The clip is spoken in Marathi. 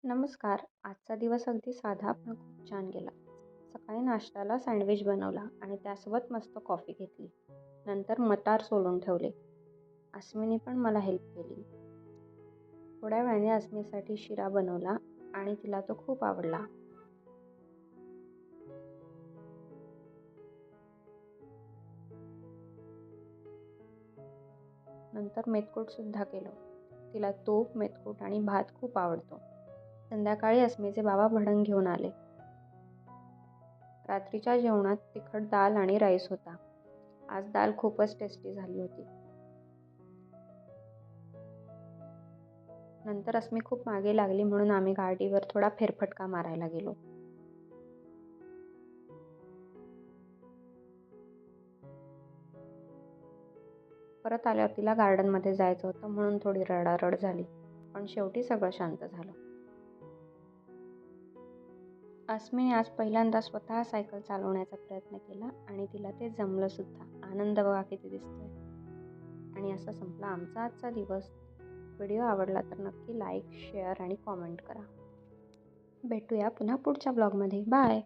नमस्कार. आजचा दिवस अगदी साधा पण खूप छान गेला. सकाळी नाश्त्याला सँडविच बनवला आणि त्यासोबत मस्त कॉफी घेतली. नंतर मटार सोलून ठेवले. अस्मिनी पण मला हेल्प केली. थोड्या वेळाने अस्मीसाठी शिरा बनवला आणि तिला तो खूप आवडला. नंतर मेथकूटसुद्धा केलं. तिला तूप, मेथकूट आणि भात खूप आवडतो. संध्याकाळी अस्मीचे बाबा भडंग घेऊन आले. रात्रीच्या जेवणात तिखट दाल आणि राईस होता. आज दाल खूपच टेस्टी झाली होती. नंतर अस्मी खूप मागे लागली म्हणून आम्ही गाडीवर थोडा फेरफटका मारायला गेलो. परत आल्यावर तिला गार्डनमध्ये जायचं होतं म्हणून थोडी रडारड झाली. पण शेवटी सगळं शांत झालं. अस्मीने आज पहिल्यांदा स्वतः सायकल चालवण्याचा प्रयत्न केला आणि तिला ते जमलं सुद्धा. आनंद बघा किती दिसतोय. आणि असा संपला आमचा आजचा दिवस. व्हिडिओ आवडला तर नक्की लाईक, शेअर आणि कॉमेंट करा. भेटूया पुन्हा पुढच्या ब्लॉगमध्ये. बाय.